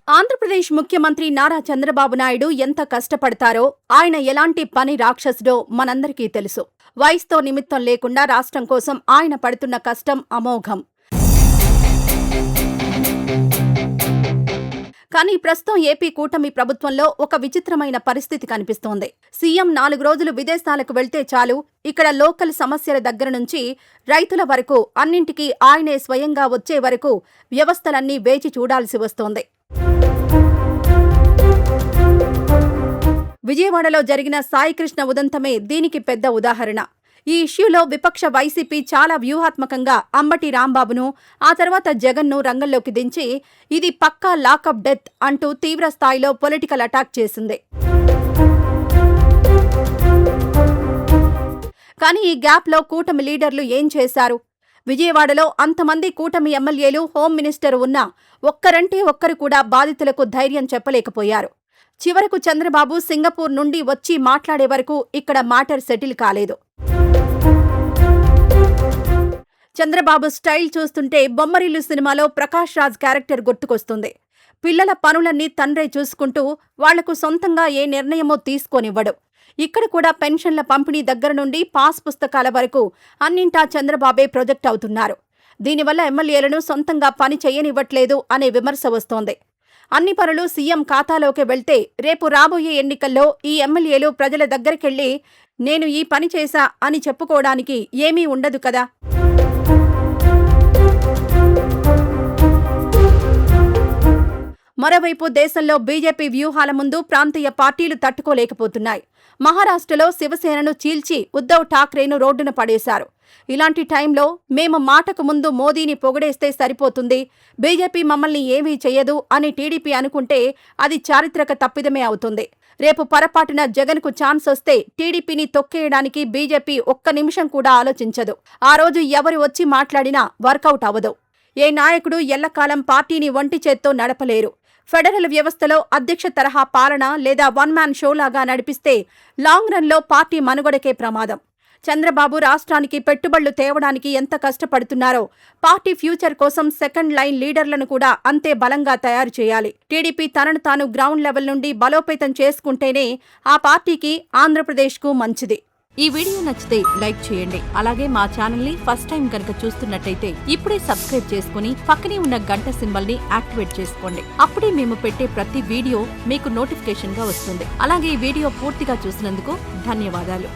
ఆంధ్రప్రదేశ్ ముఖ్యమంత్రి నారా చంద్రబాబు నాయుడు ఎంత కష్టపడతారో, ఆయన ఎలాంటి పని రాక్షసుడో మనందరికీ తెలుసు. వయసుతో నిమిత్తం లేకుండా రాష్ట్రం కోసం ఆయన పడుతున్న కష్టం అమోఘం. కానీ ప్రస్తుతం ఏపీ కూటమి ప్రభుత్వంలో ఒక విచిత్రమైన పరిస్థితి కనిపిస్తోంది. సీఎం 4 రోజులు విదేశాలకు వెళ్తే చాలు, ఇక్కడ లోకల్ సమస్యల దగ్గర నుంచి రైతుల వరకు అన్నింటికీ ఆయనే స్వయంగా వచ్చే వరకు వ్యవస్థలన్నీ వేచి చూడాల్సి వస్తోంది. విజయవాడలో జరిగిన సాయికృష్ణ ఉదంతమే దీనికి పెద్ద ఉదాహరణ. ఈ ఇష్యూలో విపక్ష వైసీపీ చాలా వ్యూహాత్మకంగా అంబటి రాంబాబును, ఆ తర్వాత జగన్ను రంగంలోకి దించి ఇది పక్కా లాకప్ డెత్ అంటూ తీవ్ర స్థాయిలో పొలిటికల్ అటాక్ చేసింది. కానీ ఈ గ్యాప్లో కూటమి లీడర్లు ఏం చేశారు? విజయవాడలో అంతమంది కూటమి ఎమ్మెల్యేలు, హోం మినిస్టర్ ఉన్నా ఒక్కరంటే ఒక్కరు కూడా బాధితులకు ధైర్యం చెప్పలేకపోయారు. చివరకు చంద్రబాబు సింగపూర్ నుండి వచ్చి మాట్లాడే వరకు ఇక్కడ మ్యాటర్ సెటిల్ కాలేదు. చంద్రబాబు స్టైల్ చూస్తుంటే బొమ్మరిల్లు సినిమాలో ప్రకాష్ రాజ్ క్యారెక్టర్ గుర్తుకొస్తుంది. పిల్లల పనులన్నీ తండ్రే చూసుకుంటూ వాళ్లకు సొంతంగా ఏ నిర్ణయమో తీసుకోనివ్వడు. ఇక్కడ కూడా పెన్షన్ల పంపిణీ దగ్గర నుండి పాస్ పుస్తకాల వరకు అన్నింటా చంద్రబాబే ప్రొజెక్ట్ అవుతున్నారు. దీనివల్ల ఎమ్మెల్యేలను సొంతంగా పని చేయనివ్వట్లేదు అనే విమర్శ వస్తోంది. అన్ని పనులు సీఎం ఖాతాలోకి వెళ్తే రేపు రాబోయే ఎన్నికల్లో ఈ ఎమ్మెల్యేలు ప్రజల దగ్గరికెళ్లి నేను ఈ పని చేశా అని చెప్పుకోవడానికి ఏమీ ఉండదు కదా. మరోవైపు దేశంలో బీజేపీ వ్యూహాల ముందు ప్రాంతీయ పార్టీలు తట్టుకోలేకపోతున్నాయి. మహారాష్ట్రలో శివసేనను చీల్చి ఉద్దవ్ ఠాక్రేను రోడ్డున పడేశారు. ఇలాంటి టైంలో మేము మాటకు ముందు మోదీని పొగిడేస్తే సరిపోతుంది, బీజేపీ మమ్మల్ని ఏమీ చెయ్యదు అని టీడీపీ అనుకుంటే అది చారిత్రక తప్పిదమే అవుతుంది. రేపు పొరపాటున జగన్కు ఛాన్స్ వస్తే టీడీపీని తొక్కేయడానికి బీజేపీ ఒక్క నిమిషం కూడా ఆలోచించదు. ఆ రోజు ఎవరు వచ్చి మాట్లాడినా వర్కౌట్ అవ్వదు. ఏ నాయకుడు ఎల్లకాలం పార్టీని ఒంటి చేత్తో నడపలేరు. ఫెడరల్ వ్యవస్థలో అధ్యక్ష తరహా పాలన లేదా వన్ మ్యాన్ షోలాగా నడిపిస్తే లాంగ్ రన్లో పార్టీ మనుగడకే ప్రమాదం. చంద్రబాబు రాష్ట్రానికి పెట్టుబడులు తేవడానికి ఎంత కష్టపడుతున్నారో పార్టీ ఫ్యూచర్ కోసం సెకండ్ లైన్ లీడర్లను కూడా అంతే బలంగా తయారు చేయాలి. టీడీపీ తనను తాను గ్రౌండ్ లెవెల్ నుండి బలోపేతం చేసుకుంటేనే ఆ పార్టీకి, ఆంధ్రప్రదేశ్కు మంచిది. ఈ వీడియో నచ్చితే లైక్ చేయండి. అలాగే మా ఛానల్ ని ఫస్ట్ టైం కనుక చూస్తున్నట్టయితే ఇప్పుడే సబ్స్క్రైబ్ చేసుకుని పక్కనే ఉన్న గంట సింబల్ ని యాక్టివేట్ చేసుకోండి. అప్పుడే మేము పెట్టే ప్రతి వీడియో మీకు నోటిఫికేషన్ గా వస్తుంది. అలాగే ఈ వీడియో పూర్తిగా చూసినందుకు ధన్యవాదాలు.